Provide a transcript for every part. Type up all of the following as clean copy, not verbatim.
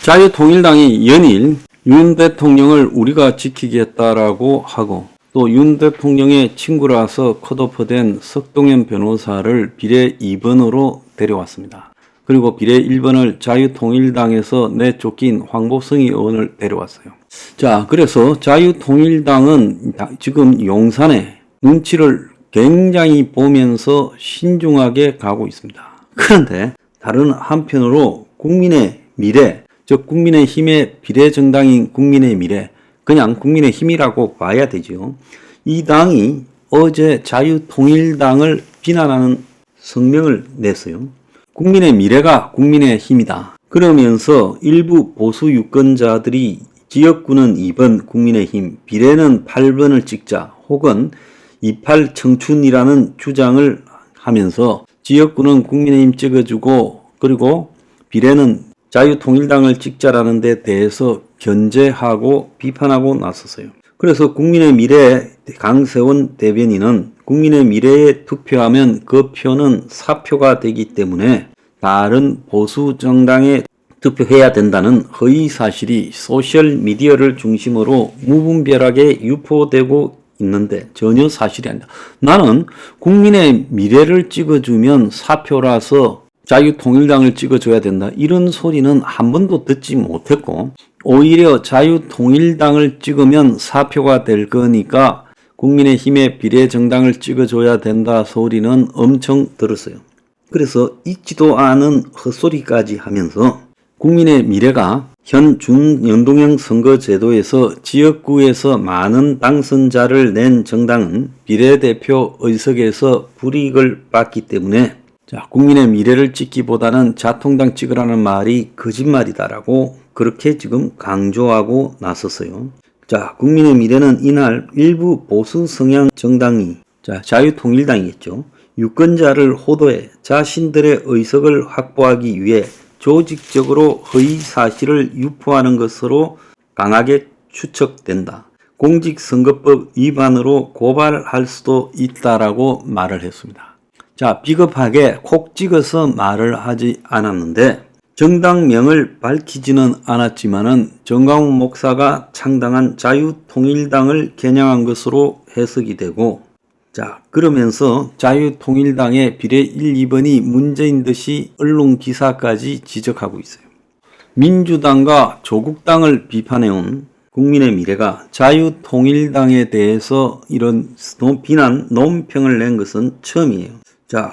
자유통일당이 연일 윤 대통령을 우리가 지키겠다라고 하고 또 윤 대통령의 친구라서 컷오프된 석동현 변호사를 비례 2번으로 데려왔습니다. 그리고 비례 1번을 자유통일당에서 내쫓긴 황보승희 의원을 데려왔어요. 자, 그래서 자유통일당은 지금 용산에 눈치를 굉장히 보면서 신중하게 가고 있습니다. 그런데 다른 한편으로 국민의 미래, 즉 국민의힘의 비례정당인 국민의 미래, 그냥 국민의힘이라고 봐야 되죠. 이 당이 어제 자유통일당을 비난하는 성명을 냈어요. 국민의 미래가 국민의 힘이다. 그러면서 일부 보수 유권자들이 지역구는 2번 국민의힘, 비례는 8번을 찍자 혹은 28 청춘이라는 주장을 하면서 지역구는 국민의힘 찍어주고 그리고 비례는 자유통일당을 찍자라는 데 대해서 견제하고 비판하고 나섰어요. 그래서 국민의 미래 강세원 대변인은 국민의 미래에 투표하면 그 표는 사표가 되기 때문에 다른 보수 정당에 투표해야 된다는 허위 사실이 소셜미디어를 중심으로 무분별하게 유포되고 있는데 전혀 사실이 아니다. 나는 국민의 미래를 찍어주면 사표라서 자유통일당을 찍어줘야 된다. 이런 소리는 한 번도 듣지 못했고 오히려 자유통일당을 찍으면 사표가 될 거니까 국민의힘의 비례정당을 찍어줘야 된다 소리는 엄청 들었어요. 그래서 있지도 않은 헛소리까지 하면서 국민의 미래가 현 준연동형 선거제도에서 지역구에서 많은 당선자를 낸 정당은 비례대표 의석에서 불이익을 받기 때문에 국민의 미래를 찍기보다는 자통당 찍으라는 말이 거짓말이다라고 그렇게 지금 강조하고 나섰어요. 국민의 미래는 이날 일부 보수 성향 정당이 자유통일당이겠죠. 유권자를 호도해 자신들의 의석을 확보하기 위해 조직적으로 허위 사실을 유포하는 것으로 강하게 추측된다. 공직선거법 위반으로 고발할 수도 있다라고 말을 했습니다. 비겁하게 콕 찍어서 말을 하지 않았는데 정당명을 밝히지는 않았지만은 정광훈 목사가 창당한 자유통일당을 겨냥한 것으로 해석이 되고 그러면서 자유통일당의 비례 1, 2번이 문제인 듯이 언론 기사까지 지적하고 있어요. 민주당과 조국당을 비판해온 국민의 미래가 자유통일당에 대해서 이런 비난, 논평을 낸 것은 처음이에요.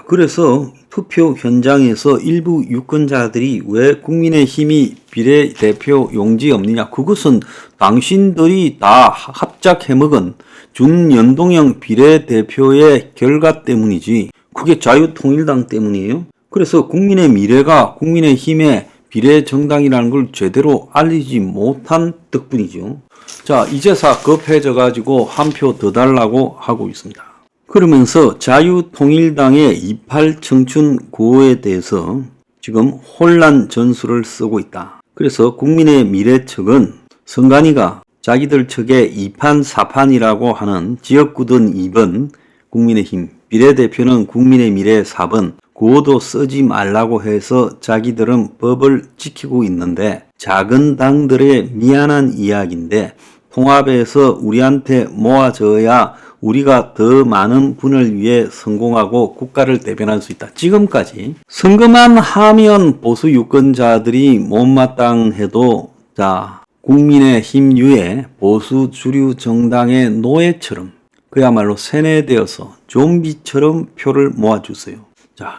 그래서 투표 현장에서 일부 유권자들이 왜 국민의힘이 비례대표 용지 없느냐? 그것은 당신들이 다 합작해먹은 준연동형 비례대표의 결과 때문이지 그게 자유통일당 때문이에요. 그래서 국민의 미래가 국민의힘의 비례정당이라는 걸 제대로 알리지 못한 덕분이죠. 이제사 급해져 가지고 한 표 더 달라고 하고 있습니다. 그러면서 자유통일당의 28 청춘 구호에 대해서 지금 혼란 전술을 쓰고 있다. 그래서 국민의 미래 측은 선관위가 자기들 측에 2판 4판이라고 하는 지역구든 2번 국민의힘, 비례대표는 국민의 미래 4번 구호도 쓰지 말라고 해서 자기들은 법을 지키고 있는데 작은 당들의 미안한 이야기인데 통합해서 우리한테 모아져야 우리가 더 많은 분을 위해 성공하고 국가를 대변할 수 있다. 지금까지 선거만 하면 보수 유권자들이 못마땅해도 국민의힘류의 보수 주류 정당의 노예처럼 그야말로 세뇌되어서 좀비처럼 표를 모아주세요.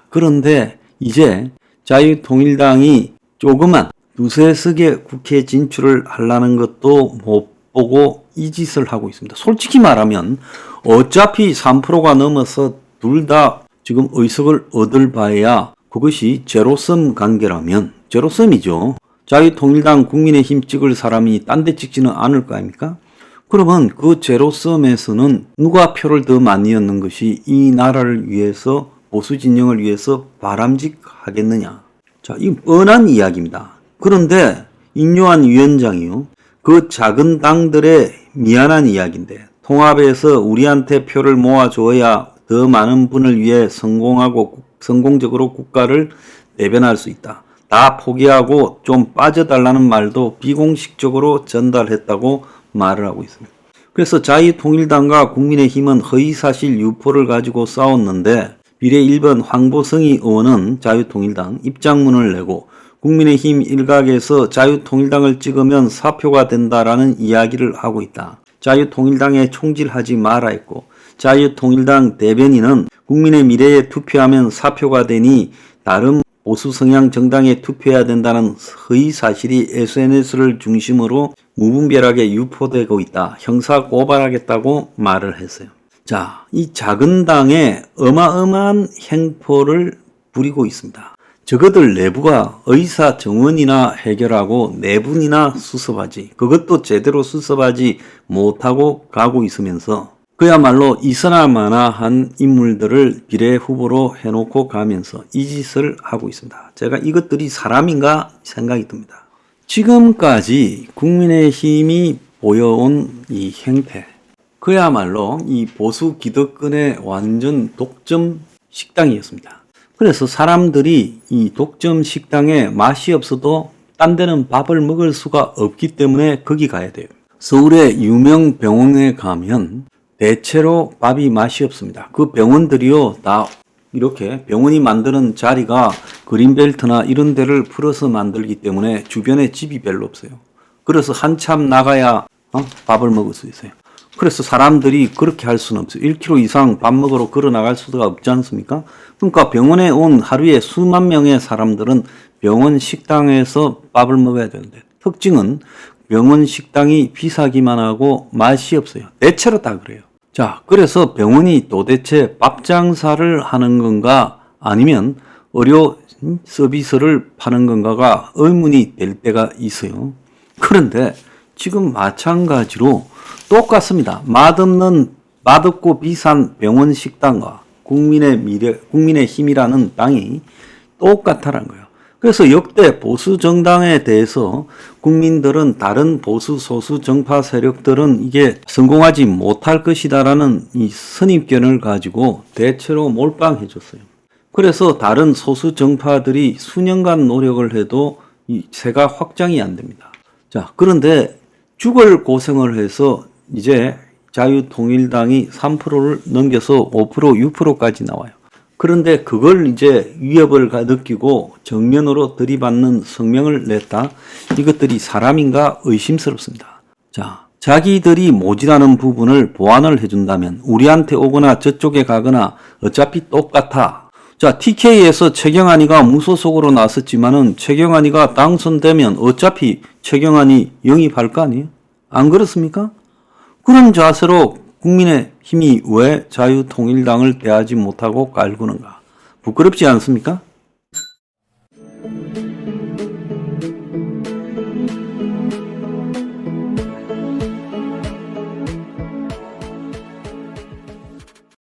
그런데 이제 자유통일당이 조그만 두세 석의 국회 진출을 하려는 것도 못 보고 이 짓을 하고 있습니다. 솔직히 말하면 어차피 3%가 넘어서 둘 다 지금 의석을 얻을 바에야 그것이 제로섬 관계라면 제로섬이죠. 자유통일당 국민의힘 찍을 사람이 딴 데 찍지는 않을 거 아닙니까? 그러면 그 제로섬에서는 누가 표를 더 많이 얻는 것이 이 나라를 위해서 보수 진영을 위해서 바람직하겠느냐. 이 뻔한 이야기입니다. 그런데 인요한 위원장이요. 그 작은 당들의 미안한 이야기인데 통합해서 우리한테 표를 모아줘야 더 많은 분을 위해 성공적으로 국가를 대변할 수 있다. 다 포기하고 좀 빠져달라는 말도 비공식적으로 전달했다고 말을 하고 있습니다. 그래서 자유통일당과 국민의힘은 허위사실 유포를 가지고 싸웠는데 비례 1번 황보성희 의원은 자유통일당 입장문을 내고 국민의힘 일각에서 자유통일당을 찍으면 사표가 된다라는 이야기를 하고 있다. 자유통일당에 총질하지 마라 했고 자유통일당 대변인은 국민의 미래에 투표하면 사표가 되니 다른 보수 성향 정당에 투표해야 된다는 허위 사실이 SNS를 중심으로 무분별하게 유포되고 있다. 형사 고발하겠다고 말을 했어요. 자, 이 작은 당에 어마어마한 행포를 부리고 있습니다. 저것들 내부가 의사 정원이나 해결하고 내분이나 수습하지, 그것도 제대로 수습하지 못하고 가고 있으면서 그야말로 있어나마나한 인물들을 비례 후보로 해놓고 가면서 이 짓을 하고 있습니다. 제가 이것들이 사람인가 생각이 듭니다. 지금까지 국민의힘이 보여온 이 행태, 그야말로 이 보수 기득권의 완전 독점 식당이었습니다. 그래서 사람들이 이 독점 식당에 맛이 없어도 딴 데는 밥을 먹을 수가 없기 때문에 거기 가야 돼요. 서울의 유명 병원에 가면 대체로 밥이 맛이 없습니다. 그 병원들이요, 다 이렇게 병원이 만드는 자리가 그린벨트나 이런 데를 풀어서 만들기 때문에 주변에 집이 별로 없어요. 그래서 한참 나가야 밥을 먹을 수 있어요. 그래서 사람들이 그렇게 할 수는 없어요. 1km 이상 밥 먹으러 걸어 나갈 수가 없지 않습니까? 그러니까 병원에 온 하루에 수만 명의 사람들은 병원 식당에서 밥을 먹어야 되는데, 특징은 병원 식당이 비싸기만 하고 맛이 없어요. 대체로 다 그래요. 자, 그래서 병원이 도대체 밥 장사를 하는 건가 아니면 의료 서비스를 파는 건가가 의문이 될 때가 있어요. 그런데 지금 마찬가지로 똑같습니다. 맛없고 비싼 병원 식당과 국민의힘이라는 당이 똑같다는 거예요. 그래서 역대 보수 정당에 대해서 국민들은, 다른 보수 소수 정파 세력들은 이게 성공하지 못할 것이다라는 이 선입견을 가지고 대체로 몰빵해 줬어요. 그래서 다른 소수 정파들이 수년간 노력을 해도 이 세가 확장이 안 됩니다. 자, 그런데 죽을 고생을 해서 이제 자유통일당이 3%를 넘겨서 5%, 6%까지 나와요. 그런데 그걸 이제 위협을 느끼고 정면으로 들이받는 성명을 냈다. 이것들이 사람인가 의심스럽습니다. 자, 자기들이 모자라는 부분을 보완을 해준다면 우리한테 오거나 저쪽에 가거나 어차피 똑같아. 자, TK에서 최경환이가 무소속으로 나섰지만은 최경환이가 당선되면 어차피 최경환이 영입할 거 아니에요? 안 그렇습니까? 그런 자세로 국민의힘이 왜 자유통일당을 대하지 못하고 깔구는가? 부끄럽지 않습니까?